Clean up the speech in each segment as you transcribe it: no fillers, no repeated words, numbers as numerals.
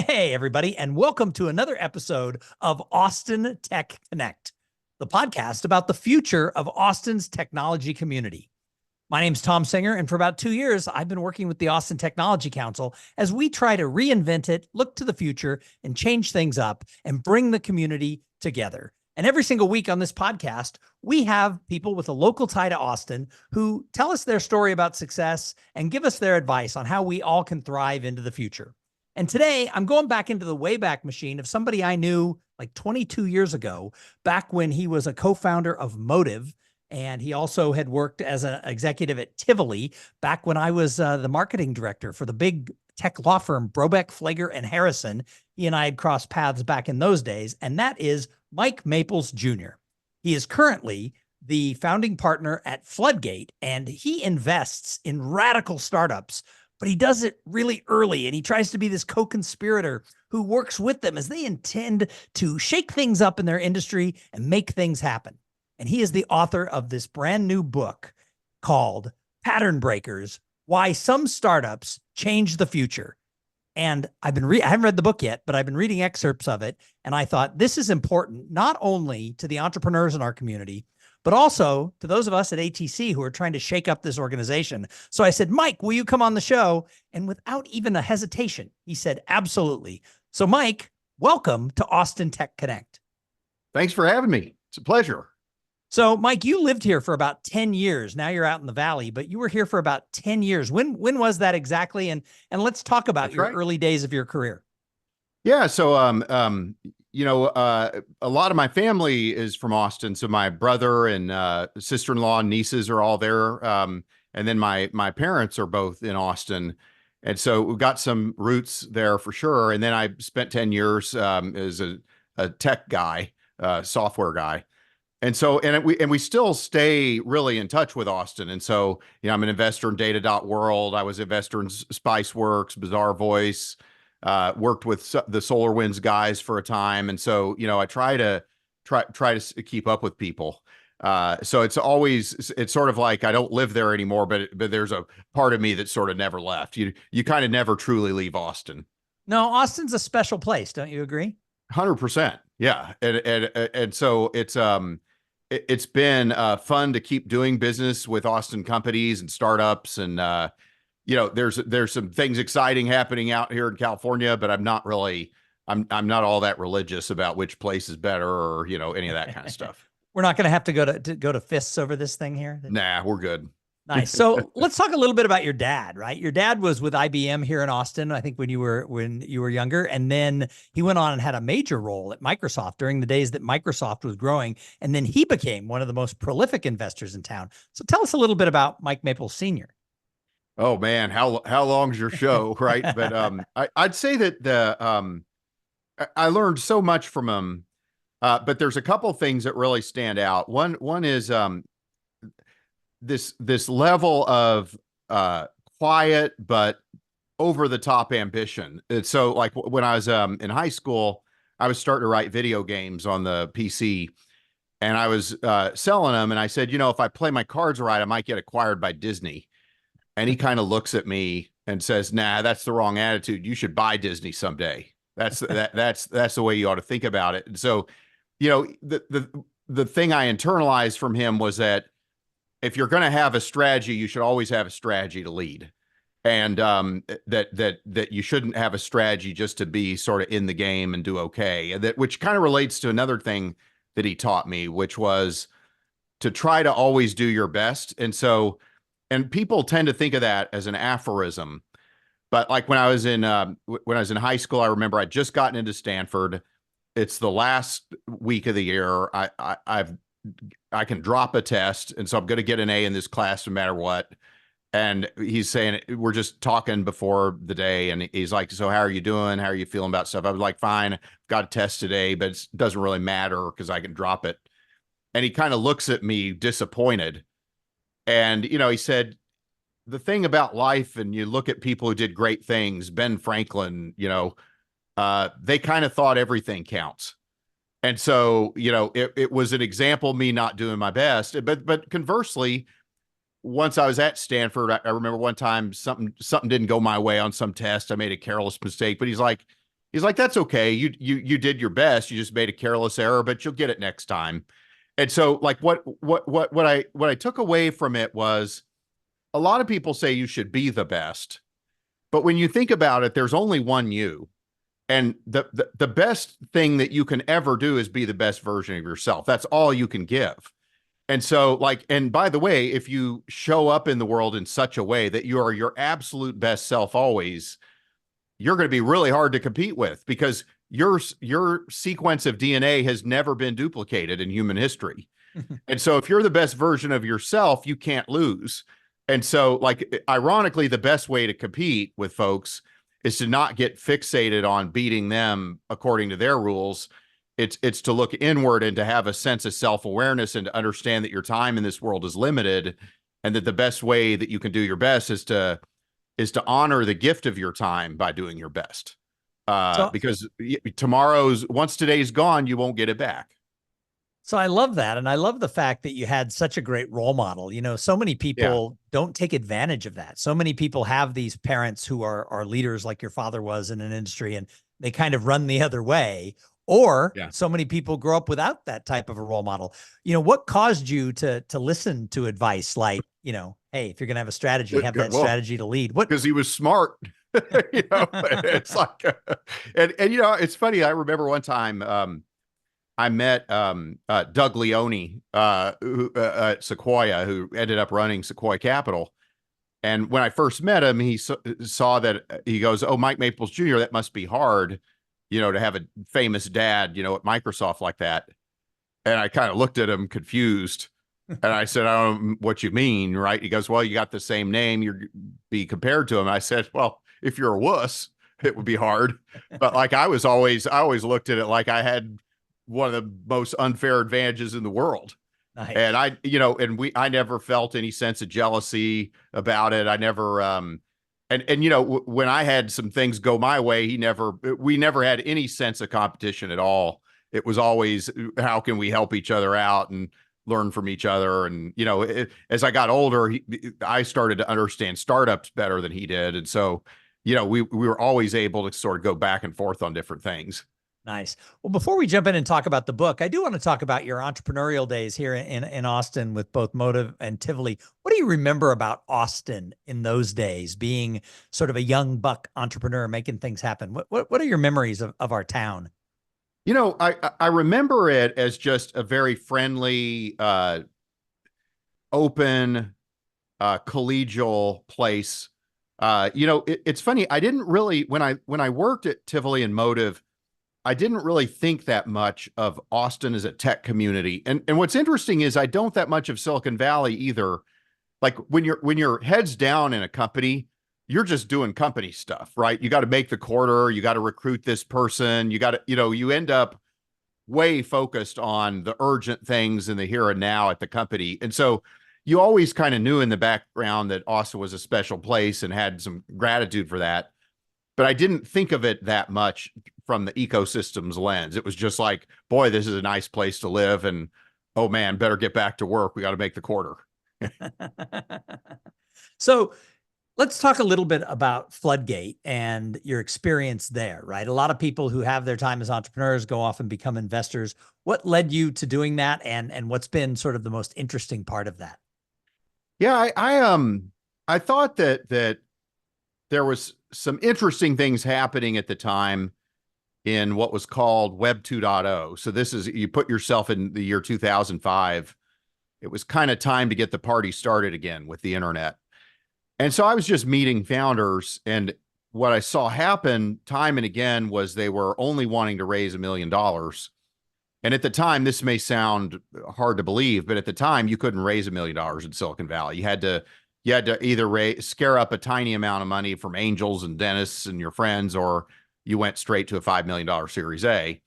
Hey, everybody, and welcome to another episode of Austin Tech Connect, the podcast about the future of Austin's technology community. My name's Thom Singer, and for about 2 years, I've been working with the Austin Technology Council as we try to reinvent it, look to the future, and change things up and bring the community together. And every single week on this podcast, we have people with a local tie to Austin who tell us their story about success and give us their advice on how we all can thrive into the future. And today I'm going back into the Wayback Machine of somebody I knew like 22 years ago, back when he was a co-founder of Motive. And he also had worked as an executive at Tivoli back when I was the marketing director for the big tech law firm, Brobeck, Flager, and Harrison. He and I had crossed paths back in those days. And that is Mike Maples Jr. He is currently the founding partner at Floodgate, and he invests in radical startups, but he does it really early, and he tries to be this co-conspirator who works with them as they intend to shake things up in their industry and make things happen. And he is the author of this brand new book called Pattern Breakers: Why Some Startups Change the Future. And I haven't read the book yet, but I've been reading excerpts of it. And I thought this is important, not only to the entrepreneurs in our community, but also to those of us at ATC who are trying to shake up this organization. So I said, Mike, will you come on the show? And without even a hesitation, he said, absolutely. So Mike, welcome to Austin Tech Connect. Thanks for having me. It's a pleasure. So Mike, you lived here for about 10 years. Now you're out in the Valley, but you were here for about 10 years. When was that exactly? And let's talk about your early days of your career. Yeah. So, a lot of my family is from Austin. So my brother and sister-in-law and nieces are all there. And then my parents are both in Austin. And so we've got some roots there for sure. And then I spent 10 years as a tech guy, software guy. And so, we still stay really in touch with Austin. And so, I'm an investor in Data.World. I was an investor in Spiceworks, Bizarre Voice, worked with the SolarWinds guys for a time. And so, I try to keep up with people. So it's sort of like I don't live there anymore, but there's a part of me that sort of never left. You kind of never truly leave Austin. No, Austin's a special place. Don't you agree? 100%. Yeah. And so it's been fun to keep doing business with Austin companies and startups. And, there's some things exciting happening out here in California, but I'm not all that religious about which place is better or, any of that kind of stuff. We're not going to have to go to fists over this thing here. Nah, we're good. Nice. So let's talk a little bit about your dad, right? Your dad was with IBM here in Austin, I think when you were younger, and then he went on and had a major role at Microsoft during the days that Microsoft was growing, and then he became one of the most prolific investors in town. So tell us a little bit about Mike Maples Sr. Oh man, how long's your show, right? But I'd say that I learned so much from him, but there's a couple things that really stand out. One is this level of quiet but over the top ambition. It's so like when I was in high school, I was starting to write video games on the PC, and I was selling them. And I said, if I play my cards right, I might get acquired by Disney. And he kind of looks at me and says, "Nah, that's the wrong attitude. You should buy Disney someday. That's the way you ought to think about it." And so, the thing I internalized from him was that if you're going to have a strategy, you should always have a strategy to lead, and that you shouldn't have a strategy just to be sort of in the game and do okay. And which kind of relates to another thing that he taught me, which was to try to always do your best. And people tend to think of that as an aphorism, but like when I was in high school, I remember I'd just gotten into Stanford. It's the last week of the year. I can drop a test, and so I'm going to get an A in this class no matter what. And he's saying, we're just talking before the day, and he's like, "So how are you doing? How are you feeling about stuff?" I was like, "Fine, got a test today, but it doesn't really matter because I can drop it." And he kind of looks at me disappointed. And, he said, the thing about life, and you look at people who did great things, Ben Franklin, they kind of thought everything counts. And so, it was an example of me not doing my best. But conversely, once I was at Stanford, I remember one time something didn't go my way on some test. I made a careless mistake, but he's like, He's like, that's okay. You did your best. You just made a careless error, but you'll get it next time. And so like what I took away from it was a lot of people say you should be the best. But when you think about it, there's only one you. And the best thing that you can ever do is be the best version of yourself. That's all you can give. And so, like, and by the way, if you show up in the world in such a way that you are your absolute best self always, you're going to be really hard to compete with because your sequence of DNA has never been duplicated in human history. And so if you're the best version of yourself, you can't lose. And so, like, ironically, the best way to compete with folks is to not get fixated on beating them according to their rules. It's to look inward and to have a sense of self-awareness and to understand that your time in this world is limited, and that the best way that you can do your best is to honor the gift of your time by doing your best. So, Because once today's gone, you won't get it back. so I love that. And I love the fact that you had such a great role model. You know, so many Yeah. people don't take advantage of that. So many people have these parents who are leaders like your father was in an industry, and they kind of run the other way. Or Yeah. so many people grow up without that type of a role model. You know, what caused you to listen to advice like, you know, hey, if you're going to have a strategy, have that Well, strategy to lead? What? because he was smart. It's like, and you know, it's funny. I remember one time, I met Doug Leone at Sequoia, who ended up running Sequoia Capital. And when I first met him, he saw that he goes, "Oh, Mike Maples Jr., that must be hard, you know, to have a famous dad, you know, at Microsoft like that." And I kind of looked at him confused. And I said, "I don't know what you mean, right?" He goes, "Well, you got the same name. You're be compared to him." I said, "Well, if you're a wuss, it would be hard." But like I always looked at it like I had one of the most unfair advantages in the world. Nice. And I never felt any sense of jealousy about it. I never, and you know, when I had some things go my way, we never had any sense of competition at all. It was always, how can we help each other out and learn from each other? And, you know, as I got older, I started to understand startups better than he did. And so, you know, we were always able to sort of go back and forth on different things. Nice. Well, before we jump in and talk about the book, I do want to talk about your entrepreneurial days here in Austin with both Motive and Tivoli. What do you remember about Austin in those days, being sort of a young buck entrepreneur making things happen? What are your memories of our town? You know, I remember it as just a very friendly, open, collegial place. You know, it's funny. I didn't really when I worked at Tivoli and Motive, I didn't really think that much of Austin as a tech community. And what's interesting is I don't that much of Silicon Valley either. Like when your head's down in a company, you're just doing company stuff, right? You got to make the quarter, you got to recruit this person, you got to, you know, you end up way focused on the urgent things in the here and now at the company. And so you always kind of knew in the background that Austin was a special place and had some gratitude for that. But I didn't think of it that much from the ecosystem's lens. It was just like, boy, this is a nice place to live. And oh man, better get back to work. We got to make the quarter. So let's talk a little bit about Floodgate and your experience there, right? A lot of people who have their time as entrepreneurs go off and become investors. What led you to doing that, and what's been sort of the most interesting part of that? Yeah, I thought that there was some interesting things happening at the time in what was called Web 2.0. So this is, you put yourself in the year 2005. It was kind of time to get the party started again with the internet. And so I was just meeting founders, and what I saw happen time and again was they were only wanting to raise $1 million. And at the time, this may sound hard to believe, but at the time you couldn't raise $1 million in Silicon Valley. You had to either scare up a tiny amount of money from angels and dentists and your friends, or you went straight to a $5 million Series A.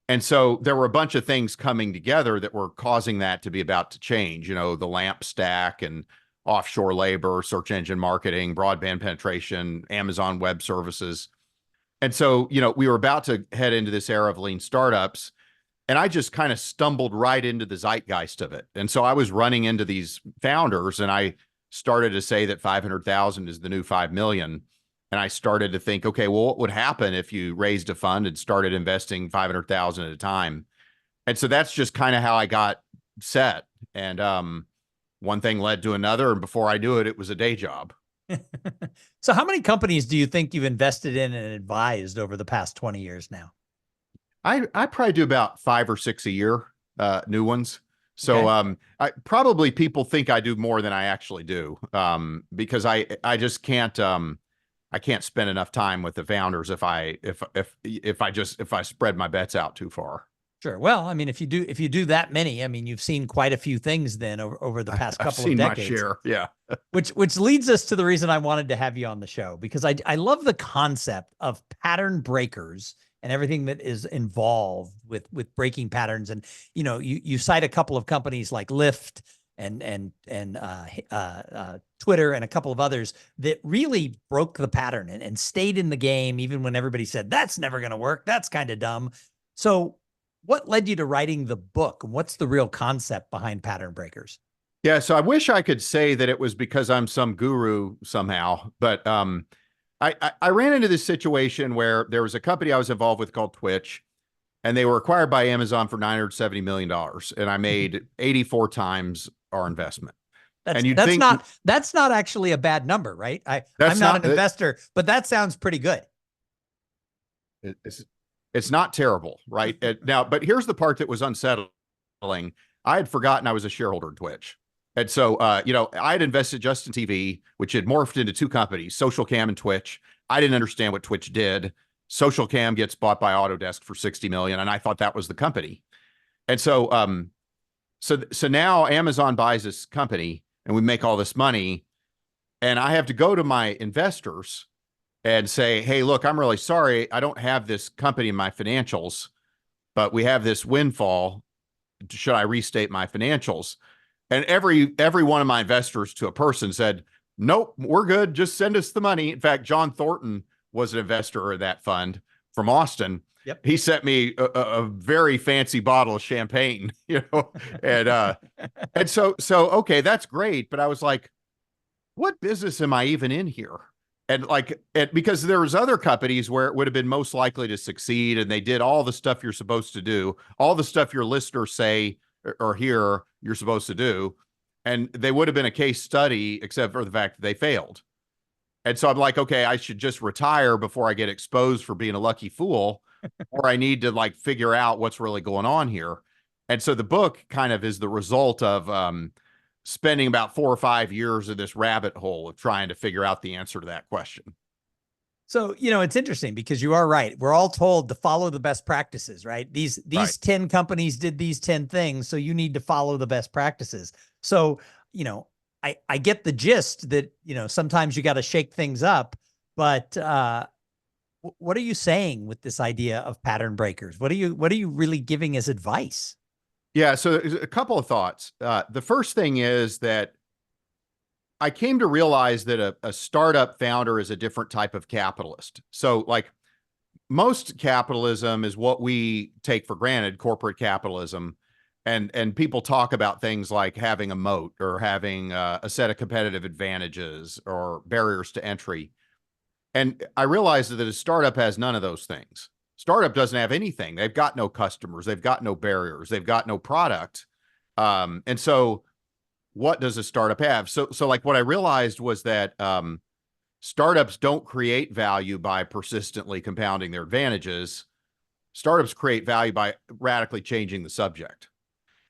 And so there were a bunch of things coming together that were causing that to be about to change, you know, the LAMP stack and offshore labor, search engine marketing, broadband penetration, Amazon Web Services. And so, you know, we were about to head into this era of lean startups, and I just kind of stumbled right into the zeitgeist of it. And so I was running into these founders, and I started to say that 500,000 is the new 5 million. And I started to think, okay, well, what would happen if you raised a fund and started investing 500,000 at a time? And so that's just kind of how I got set. And one thing led to another. And before I knew it, it was a day job. So how many companies do you think you've invested in and advised over the past 20 years now? I probably do about 5 or 6 a year, new ones. So Okay. I probably people think I do more than I actually do, because I just can't I can't spend enough time with the founders if I spread my bets out too far. Sure. Well, I mean, if you do that many, I mean, you've seen quite a few things then over the past I've couple of seen my decades. share. Yeah. Which leads us to the reason I wanted to have you on the show, because I love the concept of pattern breakers and everything that is involved with breaking patterns. And you cite a couple of companies like Lyft and Twitter and a couple of others that really broke the pattern and stayed in the game even when everybody said that's never going to work, that's kind of dumb. So what led you to writing the book? What's the real concept behind pattern breakers? Yeah, so I wish I could say that it was because I'm some guru somehow, but I ran into this situation where there was a company I was involved with called Twitch, and they were acquired by Amazon for $970 million, and I made 84 times our investment. That's And you'd that's think not that's not actually a bad number, right? I'm that's not not an investor, but that sounds pretty good. it's it's not terrible, right? Now, but here's the part that was unsettling. I had forgotten I was a shareholder in Twitch. And so, I had invested just in TV, which had morphed into two companies, Social Cam and Twitch. I didn't understand what Twitch did. Social Cam gets bought by Autodesk for 60 million, and I thought that was the company. And so, so now Amazon buys this company, and we make all this money, and I have to go to my investors and say, "Hey, look, I'm really sorry. I don't have this company in my financials, but we have this windfall. Should I restate my financials?" And every one of my investors to a person said, "Nope, we're good. Just send us the money." In fact, John Thornton was an investor in that fund from Austin. Yep. He sent me a very fancy bottle of champagne, and so okay, that's great. But I was like, what business am I even in here? And because there was other companies where it would have been most likely to succeed, and they did all the stuff you're supposed to do, all the stuff your listeners say or hear you're supposed to do, and they would have been a case study, except for the fact that they failed. And so I'm like, okay, I should just retire before I get exposed for being a lucky fool, or I need to figure out what's really going on here. And so the book kind of is the result of spending about 4 or 5 years in this rabbit hole of trying to figure out the answer to that question. So, it's interesting because you are right. We're all told to follow the best practices, right? These Right. 10 companies did these 10 things, so you need to follow the best practices. So, I get the gist that, sometimes you got to shake things up, but what are you saying with this idea of pattern breakers? What are you really giving as advice? Yeah, so a couple of thoughts. The first thing is that I came to realize that a startup founder is a different type of capitalist. So, most capitalism is what we take for granted, corporate capitalism, and people talk about things like having a moat or having a set of competitive advantages or barriers to entry. And I realized that a startup has none of those things. Startup doesn't have anything. They've got no customers. They've got no barriers. They've got no product. And so what does a startup have? So what I realized was that startups don't create value by persistently compounding their advantages. Startups create value by radically changing the subject.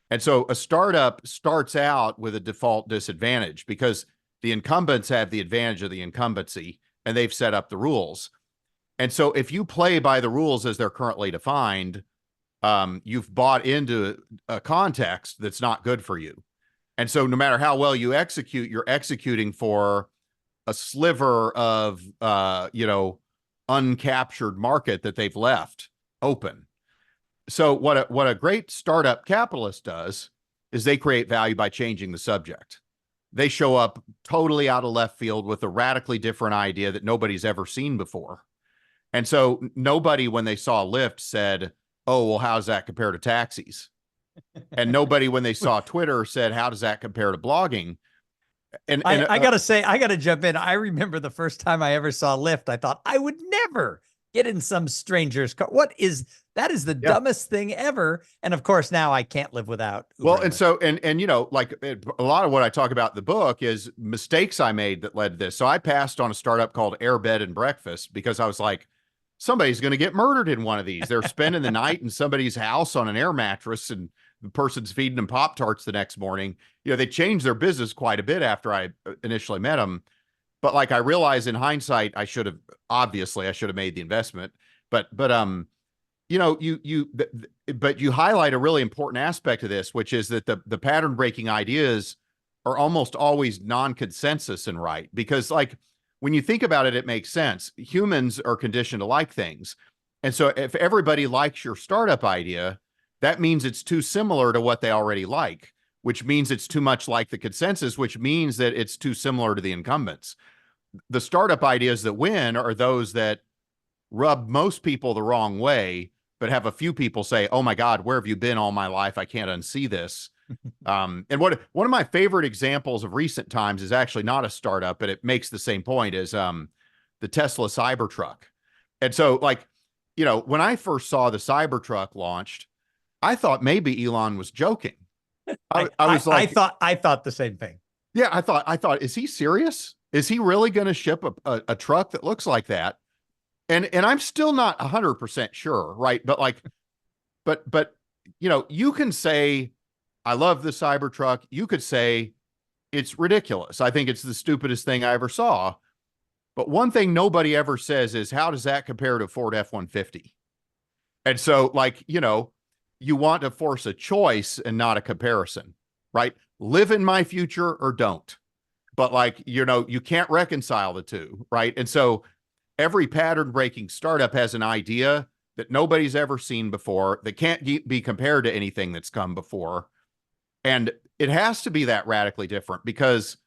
And so a startup starts out with a default disadvantage because the incumbents have the advantage of the incumbency, and they've set up the rules. And so if you play by the rules as they're currently defined, you've bought into a context that's not good for you. And so no matter how well you execute, you're executing for a sliver of, uncaptured market that they've left open. So what a great startup capitalist does is they create value by changing the subject. They show up totally out of left field with a radically different idea that nobody's ever seen before. And so nobody, when they saw Lyft, said, "Oh, well, how does that compare to taxis?" And nobody, when they saw Twitter, said, "How does that compare to blogging?" And I gotta say, I gotta jump in. I remember the first time I ever saw Lyft, I thought I would never get in some stranger's car. That is the yeah. dumbest thing ever. And of course, now I can't live without Uber Well, and and Lyft. so, and like a lot of what I talk about in the book is mistakes I made that led to this. So I passed on a startup called Air Bed and Breakfast because I was like, somebody's going to get murdered in one of these. They're spending the night in somebody's house on an air mattress, and the person's feeding them Pop-Tarts the next morning. They changed their business quite a bit after I initially met them. But like I realized in hindsight, I should have made the investment. But but you highlight a really important aspect of this, which is that the pattern breaking ideas are almost always non-consensus and right. Because like when you think about it, it makes sense. Humans are conditioned to like things. And so if everybody likes your startup idea, that means it's too similar to what they already like, which means it's too much like the consensus, which means that it's too similar to the incumbents. The startup ideas that win are those that rub most people the wrong way, but have a few people say, "Oh my God, where have you been all my life? I can't unsee this." And one of my favorite examples of recent times is actually not a startup, but it makes the same point, is the Tesla Cybertruck. And so, like, when I first saw the Cybertruck launched, I thought maybe Elon was joking. I was like, I thought the same thing. yeah, I thought, is he serious? Is he really going to ship a truck that looks like that? And I'm still not 100% sure, right? But like, but you can say, I love the Cybertruck. You could say it's ridiculous. I think it's the stupidest thing I ever saw. But one thing nobody ever says is, how does that compare to Ford F-150? And so, like, you want to force a choice and not a comparison, right? Live in my future or don't. But like, you can't reconcile the two, right? And so every pattern breaking startup has an idea that nobody's ever seen before, that can't be compared to anything that's come before. And it has to be that radically different because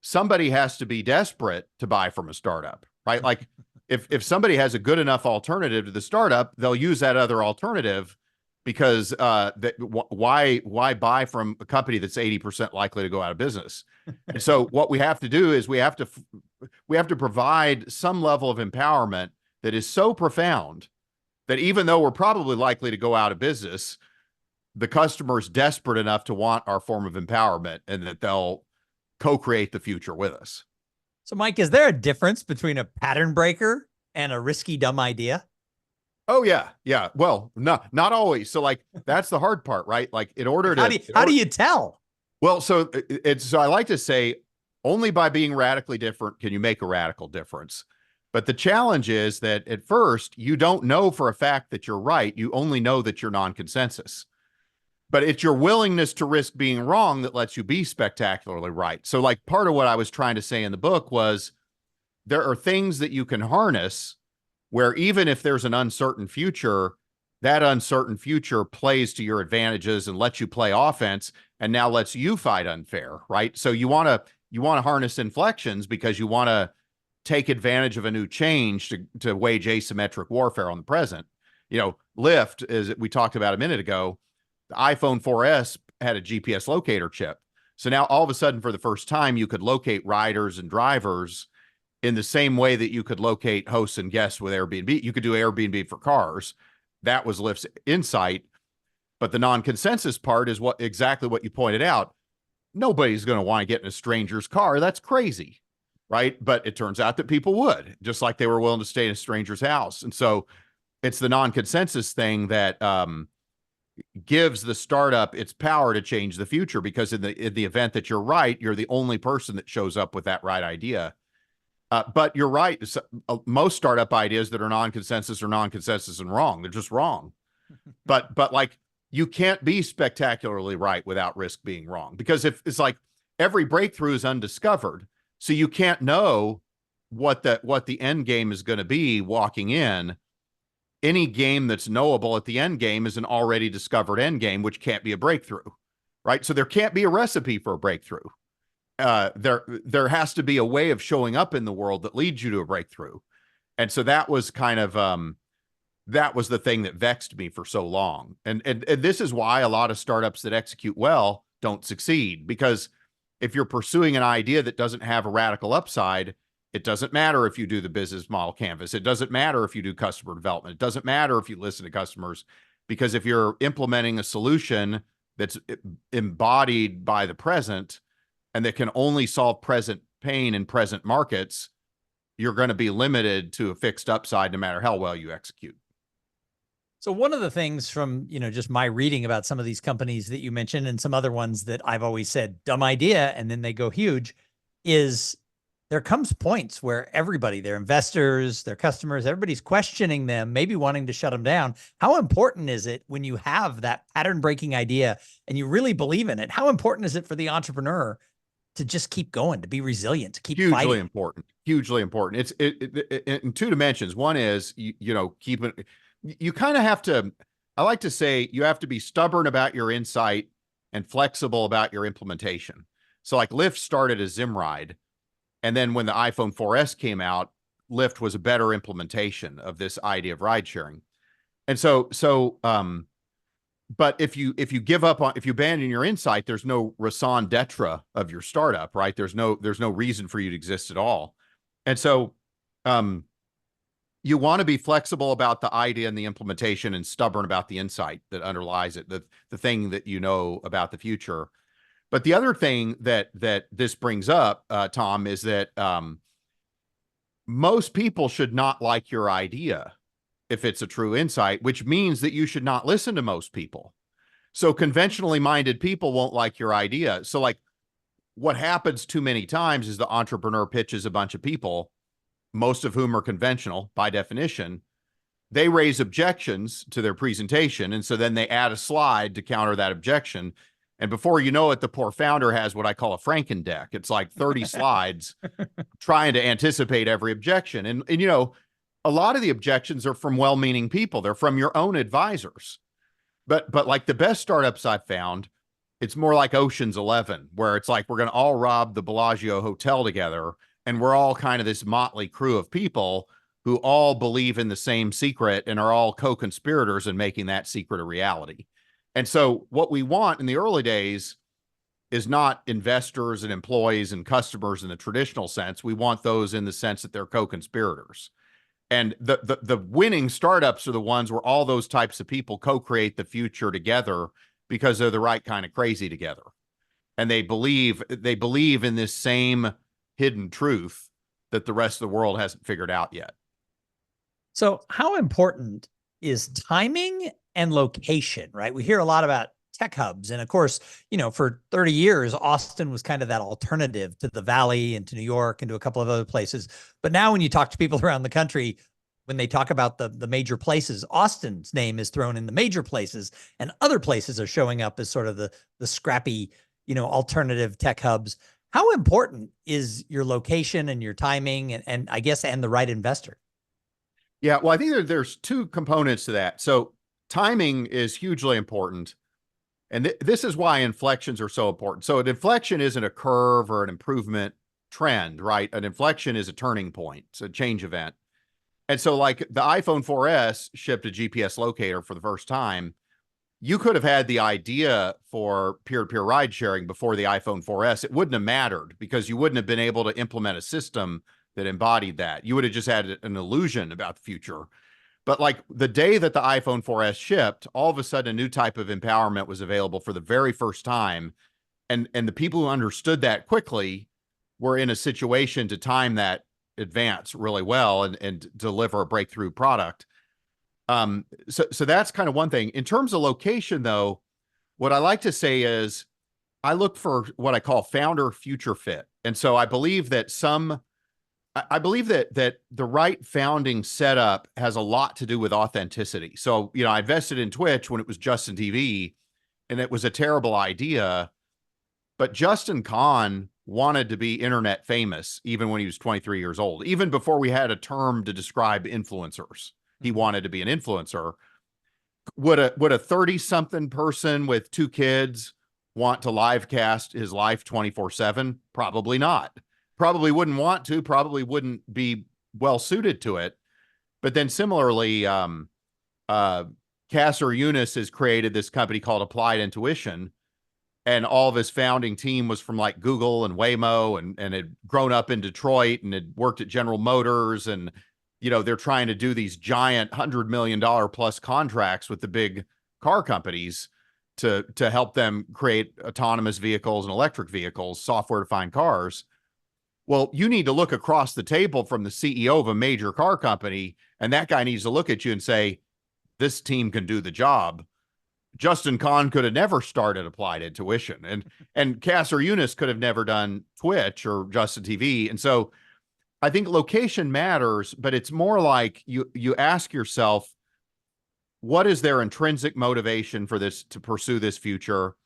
somebody has to be desperate to buy from a startup, right? Like if somebody has a good enough alternative to the startup, they'll use that other alternative because why buy from a company that's 80% likely to go out of business? And so what we have to do is we have to provide some level of empowerment that is so profound that even though we're probably likely to go out of business, the customer is desperate enough to want our form of empowerment and that they'll co-create the future with us. So, Mike, is there a difference between a pattern breaker and a risky, dumb idea? Oh yeah. Yeah. Well, not always. So like, that's the hard part, right? Like in order to, How do you tell? well, so I like to say only by being radically different can you make a radical difference. But the challenge is that at first you don't know for a fact that you're right. You only know that you're non-consensus. But it's your willingness to risk being wrong that lets you be spectacularly right. So like part of what I was trying to say in the book was there are things that you can harness where even if there's an uncertain future, that uncertain future plays to your advantages and lets you play offense and now lets you fight unfair, right? So you want to harness inflections because you want to take advantage of a new change to wage asymmetric warfare on the present. Lyft, as we talked about a minute ago, the iPhone 4S had a GPS locator chip. So now all of a sudden, for the first time, you could locate riders and drivers in the same way that you could locate hosts and guests with Airbnb. You could do Airbnb for cars. That was Lyft's insight. But the non-consensus part is exactly what you pointed out. Nobody's going to want to get in a stranger's car. That's crazy, right? But it turns out that people would, just like they were willing to stay in a stranger's house. And so it's the non-consensus thing that gives the startup its power to change the future, because in the event that you're right, you're the only person that shows up with that right idea. But you're right. Most startup ideas that are non-consensus are non-consensus and wrong. They're just wrong. But like you can't be spectacularly right without risk being wrong, because if it's like every breakthrough is undiscovered, so you can't know what the end game is going to be walking in. Any game that's knowable at the end game is an already discovered end game, which can't be a breakthrough, right? So there can't be a recipe for a breakthrough. There has to be a way of showing up in the world that leads you to a breakthrough. And so that was kind of that was the thing that vexed me for so long. And this is why a lot of startups that execute well don't succeed, because if you're pursuing an idea that doesn't have a radical upside, it doesn't matter if you do the business model canvas. It doesn't matter if you do customer development. It doesn't matter if you listen to customers, because if you're implementing a solution that's embodied by the present and that can only solve present pain in present markets, you're going to be limited to a fixed upside no matter how well you execute. So one of the things from, just my reading about some of these companies that you mentioned and some other ones that I've always said, dumb idea, and then they go huge, is there comes points where everybody, their investors, their customers, everybody's questioning them, maybe wanting to shut them down. How important is it when you have that pattern breaking idea and you really believe in it? How important is it for the entrepreneur to just keep going, to be resilient, to keep Hugely fighting? important. Hugely important. It's in two dimensions. One is, keep it. You kind of have to, I like to say, you have to be stubborn about your insight and flexible about your implementation. So like Lyft started as Zimride. And then when the iPhone 4S came out, Lyft was a better implementation of this idea of ride sharing. And but if you give up on, if you abandon your insight, there's no raison d'etre of your startup, right? There's no reason for you to exist at all. And so, you want to be flexible about the idea and the implementation and stubborn about the insight that underlies it, the thing that you know about the future. But the other thing that this brings up, Thom, is that most people should not like your idea if it's a true insight, which means that you should not listen to most people. So conventionally minded people won't like your idea. So like what happens too many times is the entrepreneur pitches a bunch of people, most of whom are conventional by definition. They raise objections to their presentation. And so then they add a slide to counter that objection. And before you know it, the poor founder has what I call a Franken deck. It's like 30 slides trying to anticipate every objection. And a lot of the objections are from well-meaning people. They're from your own advisors. But like the best startups I've found, it's more like Ocean's 11, where it's like, we're going to all rob the Bellagio Hotel together. And we're all kind of this motley crew of people who all believe in the same secret and are all co-conspirators in making that secret a reality. And so what we want in the early days is not investors and employees and customers in the traditional sense. We want those in the sense that they're co-conspirators. And the winning startups are the ones where all those types of people co-create the future together because they're the right kind of crazy together. And they believe in this same hidden truth that the rest of the world hasn't figured out yet. So how important is timing and location, right? We hear a lot about tech hubs. And of course, for 30 years, Austin was kind of that alternative to the Valley and to New York and to a couple of other places. But now when you talk to people around the country, when they talk about the major places, Austin's name is thrown in the major places, and other places are showing up as sort of the scrappy, alternative tech hubs. How important is your location and your timing and I guess, and the right investor? Yeah, well, I think there's two components to that. So timing is hugely important. And this is why inflections are so important. So an inflection isn't a curve or an improvement trend, right? An inflection is a turning point. It's a change event. And so like the iPhone 4S shipped a GPS locator for the first time. You could have had the idea for peer-to-peer ride sharing before the iPhone 4S. It wouldn't have mattered because you wouldn't have been able to implement a system that embodied that. You would have just had an illusion about the future. But like the day that the iPhone 4S shipped, all of a sudden a new type of empowerment was available for the very first time. And the people who understood that quickly were in a situation to time that advance really well and deliver a breakthrough product. So that's kind of one thing. In terms of location, though, what I like to say is I look for what I call founder future fit. And so I believe that that the right founding setup has a lot to do with authenticity. So, I invested in Twitch when it was Justin TV, and it was a terrible idea, but Justin Kahn wanted to be internet famous even when he was 23 years old. Even before we had a term to describe influencers, he wanted to be an influencer. Would a 30-something person with 2 kids want to live cast his life 24/7? Probably not. Probably wouldn't want to, probably wouldn't be well suited to it. But then similarly, Kasser Younis has created this company called Applied Intuition, and all of his founding team was from like Google and Waymo and had grown up in Detroit and had worked at General Motors. And, they're trying to do these giant $100 million plus contracts with the big car companies to help them create autonomous vehicles and electric vehicles, software-defined cars. Well, you need to look across the table from the CEO of a major car company, and that guy needs to look at you and say, this team can do the job. Justin Kahn could have never started Applied Intuition, and Kasser Yunus could have never done Twitch or Justin TV. And so I think location matters, but it's more like you ask yourself, what is their intrinsic motivation for this, to pursue this future?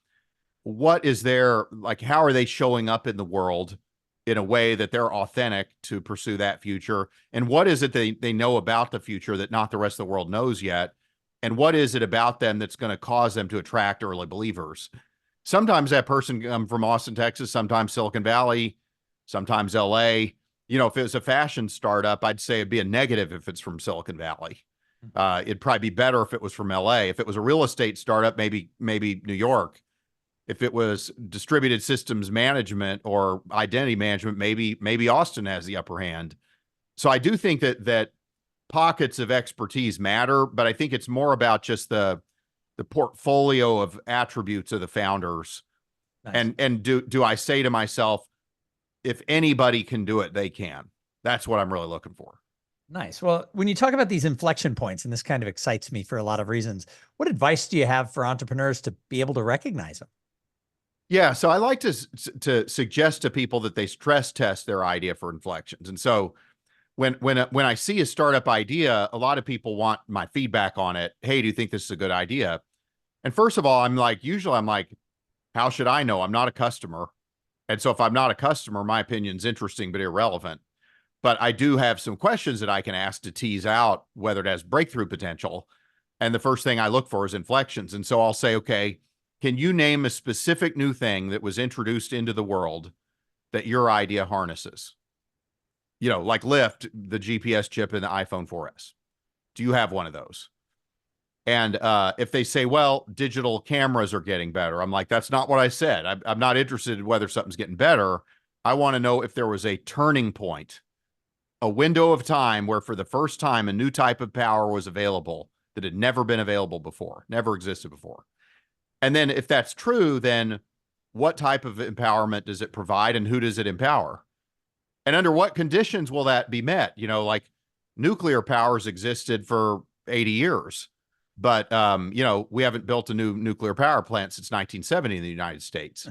What is their, like, how are they showing up in the world in a way that they're authentic to pursue that future? And what is it they know about the future that not the rest of the world knows yet? And what is it about them that's going to cause them to attract early believers? Sometimes that person comes from Austin, Texas, sometimes Silicon Valley, sometimes LA. If it was a fashion startup, I'd say it'd be a negative if it's from Silicon Valley. It'd probably be better if it was from LA. If it was a real estate startup, maybe New York. If it was distributed systems management or identity management, maybe Austin has the upper hand. So I do think that pockets of expertise matter, but I think it's more about just the portfolio of attributes of the founders. Nice. And do I say to myself, if anybody can do it, they can. That's what I'm really looking for. Nice. Well, when you talk about these inflection points, and this kind of excites me for a lot of reasons, what advice do you have for entrepreneurs to be able to recognize them? Yeah, so I like to suggest to people that they stress test their idea for inflections. And so when I see a startup idea, a lot of people want my feedback on it. Hey, do you think this is a good idea? And first of all, usually I'm like, how should I know? I'm not a customer. And so if I'm not a customer, my opinion's interesting but irrelevant. But I do have some questions that I can ask to tease out whether it has breakthrough potential. And the first thing I look for is inflections. And so I'll say, okay, can you name a specific new thing that was introduced into the world that your idea harnesses? Like Lyft, the GPS chip in the iPhone 4S. Do you have one of those? And if they say, well, digital cameras are getting better, I'm like, that's not what I said. I'm not interested in whether something's getting better. I want to know if there was a turning point, a window of time where for the first time a new type of power was available that had never been available before, never existed before. And then if that's true, then what type of empowerment does it provide and who does it empower? And under what conditions will that be met? Like nuclear powers existed for 80 years. But, we haven't built a new nuclear power plant since 1970 in the United States.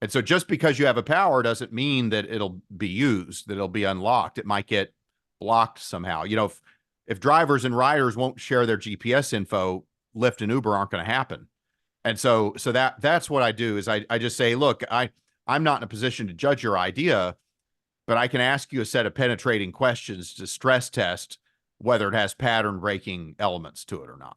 And so just because you have a power doesn't mean that it'll be used, that it'll be unlocked. It might get blocked somehow. If drivers and riders won't share their GPS info, Lyft and Uber aren't going to happen. And so that's what I do is I just say, look, I'm not in a position to judge your idea, but I can ask you a set of penetrating questions to stress test whether it has pattern breaking elements to it or not.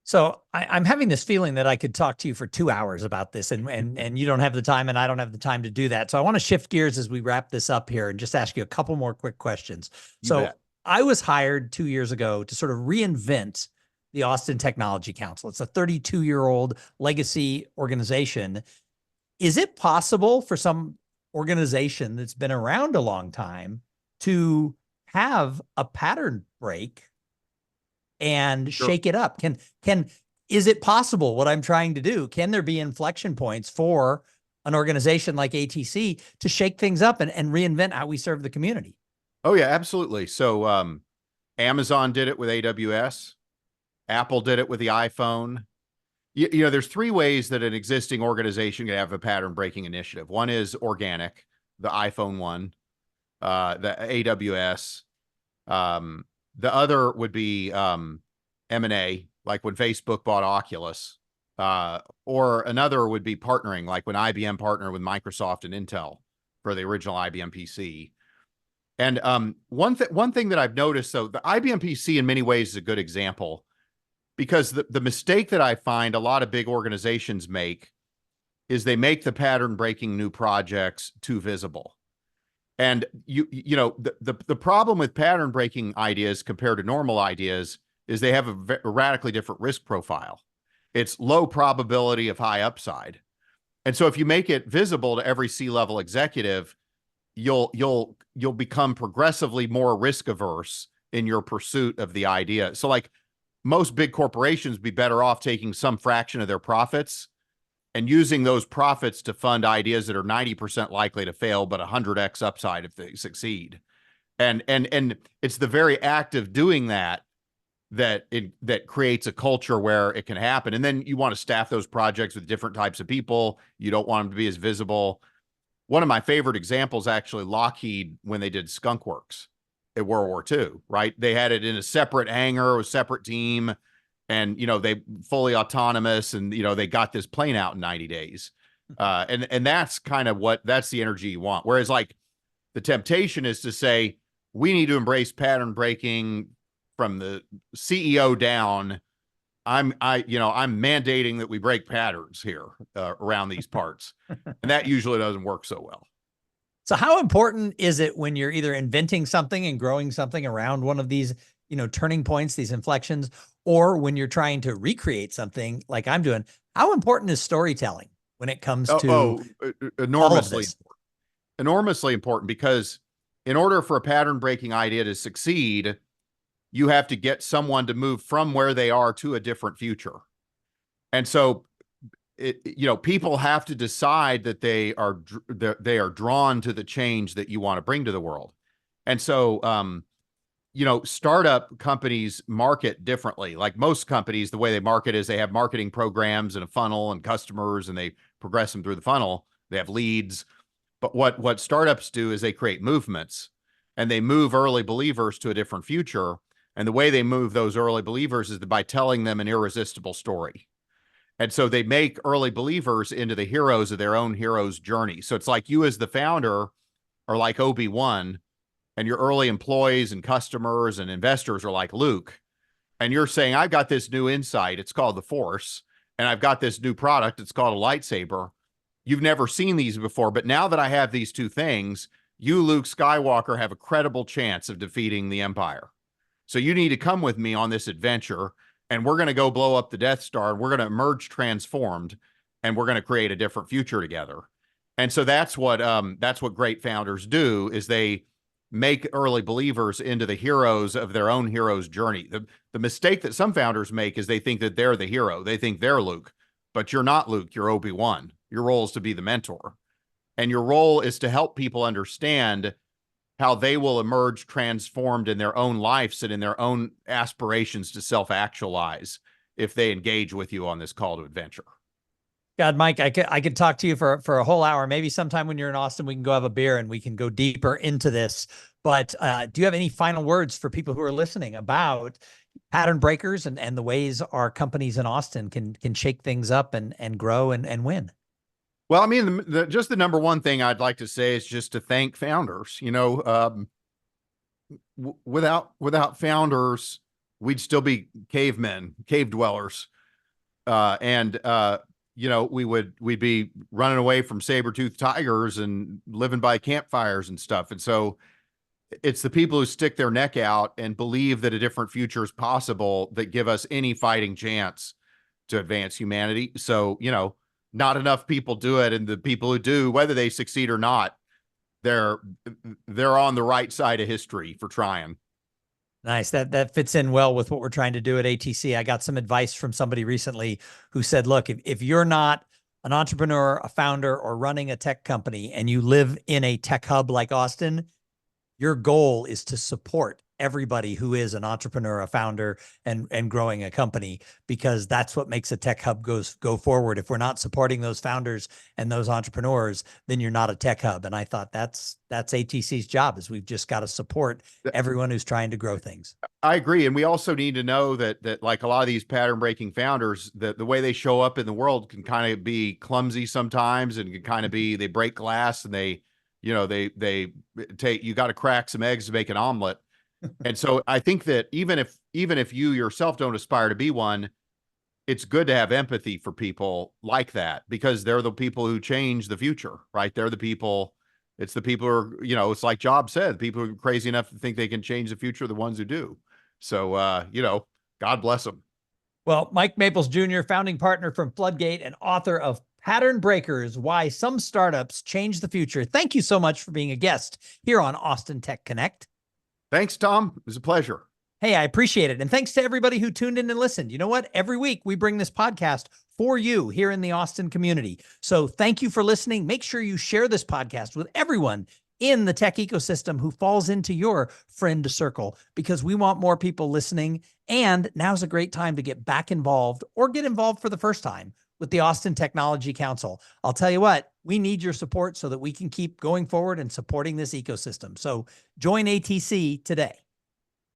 So I'm having this feeling that I could talk to you for 2 hours about this, and you don't have the time, and I don't have the time to do that. So I want to shift gears as we wrap this up here and just ask you a couple more quick questions. So I was hired 2 years ago to sort of reinvent the Austin Technology Council. It's a 32-year-old legacy organization. Is it possible for some organization that's been around a long time to have a pattern break and shake it up? Is it possible what I'm trying to do? Can there be inflection points for an organization like ATC to shake things up and reinvent how we serve the community? Oh yeah, absolutely. So Amazon did it with AWS. Apple did it with the iPhone. There's three ways that an existing organization can have a pattern breaking initiative. One is organic, the iPhone one, the AWS. The other would be M&A, like when Facebook bought Oculus, or another would be partnering, like when IBM partnered with Microsoft and Intel for the original IBM PC. And one thing that I've noticed, so the IBM PC in many ways is a good example, because the mistake that I find a lot of big organizations make is they make the pattern breaking new projects too visible. And the problem with pattern breaking ideas compared to normal ideas is they have a radically different risk profile. It's low probability of high upside. And so if you make it visible to every C-level executive, you'll become progressively more risk averse in your pursuit of the idea. So like most big corporations be better off taking some fraction of their profits and using those profits to fund ideas that are 90% likely to fail, but 100x upside if they succeed. And it's the very act of doing that that creates a culture where it can happen. And then you want to staff those projects with different types of people. You don't want them to be as visible. One of my favorite examples, actually, Lockheed, when they did Skunk Works at World War II, right? They had it in a separate hangar, a separate team, and, they fully autonomous, and, they got this plane out in 90 days. And that's kind of that's the energy you want. Whereas like the temptation is to say, we need to embrace pattern breaking from the CEO down. I'm mandating that we break patterns here around these parts. And that usually doesn't work so well. So how important is it when you're either inventing something and growing something around one of these, turning points, these inflections, or when you're trying to recreate something like I'm doing? How important is storytelling when it comes to enormously important. Enormously important, because in order for a pattern breaking idea to succeed, you have to get someone to move from where they are to a different future. And so, people have to decide that they are drawn to the change that you want to bring to the world. And so, startup companies market differently. Like most companies, the way they market is they have marketing programs and a funnel and customers, and they progress them through the funnel. They have leads. But what startups do is they create movements, and they move early believers to a different future. And the way they move those early believers is by telling them an irresistible story. And so they make early believers into the heroes of their own hero's journey. So it's like you as the founder are like Obi-Wan, and your early employees and customers and investors are like Luke. And you're saying, I've got this new insight. It's called the Force. And I've got this new product. It's called a lightsaber. You've never seen these before. But now that I have these two things, you, Luke Skywalker, have a credible chance of defeating the Empire. So you need to come with me on this adventure, and we're going to go blow up the Death Star, and we're going to emerge transformed, and we're going to create a different future together. And so that's what great founders do, is they make early believers into the heroes of their own hero's journey. The mistake that some founders make is they think that they're the hero. They think they're Luke, but you're not Luke. You're Obi-Wan. Your role is to be the mentor, and your role is to help people understand how they will emerge transformed in their own lives and in their own aspirations to self-actualize if they engage with you on this call to adventure. God, Mike, I could talk to you for a whole hour. Maybe sometime when you're in Austin, we can go have a beer and we can go deeper into this. But do you have any final words for people who are listening about pattern breakers and the ways our companies in Austin can shake things up and grow and win? Well, I mean, just the number one thing I'd like to say is just to thank founders. Without founders, we'd still be cavemen, cave dwellers, and we'd be running away from saber-toothed tigers and living by campfires and stuff. And so, it's the people who stick their neck out and believe that a different future is possible that give us any fighting chance to advance humanity. So, not enough people do it, and the people who do, whether they succeed or not, they're on the right side of history for trying. Nice. That fits in well with what we're trying to do at ATC. I got some advice from somebody recently who said, look, if you're not an entrepreneur, a founder, or running a tech company, and you live in a tech hub like Austin, your goal is to support everybody who is an entrepreneur, a founder, and growing a company, because that's what makes a tech hub go forward. If we're not supporting those founders and those entrepreneurs, then you're not a tech hub. And I thought that's ATC's job, is we've just got to support everyone who's trying to grow things. I agree. And we also need to know that like a lot of these pattern breaking founders, that the way they show up in the world can kind of be clumsy sometimes, and can kind of be, they break glass, and they take, you got to crack some eggs to make an omelet. And so I think that even if you yourself don't aspire to be one, it's good to have empathy for people like that, because they're the people who change the future, right? They're the people, it's the people who are, it's like Jobs said, people who are crazy enough to think they can change the future are the ones who do. So, God bless them. Well, Mike Maples Jr., founding partner from Floodgate and author of Pattern Breakers, Why Some Startups Change the Future. Thank you so much for being a guest here on Austin Tech Connect. Thanks, Tom. It was a pleasure. Hey, I appreciate it. And thanks to everybody who tuned in and listened. You know what? Every week we bring this podcast for you here in the Austin community. So thank you for listening. Make sure you share this podcast with everyone in the tech ecosystem who falls into your friend circle, because we want more people listening. And now's a great time to get back involved or get involved for the first time with the Austin Technology Council. I'll tell you what, we need your support so that we can keep going forward and supporting this ecosystem. So join ATC today.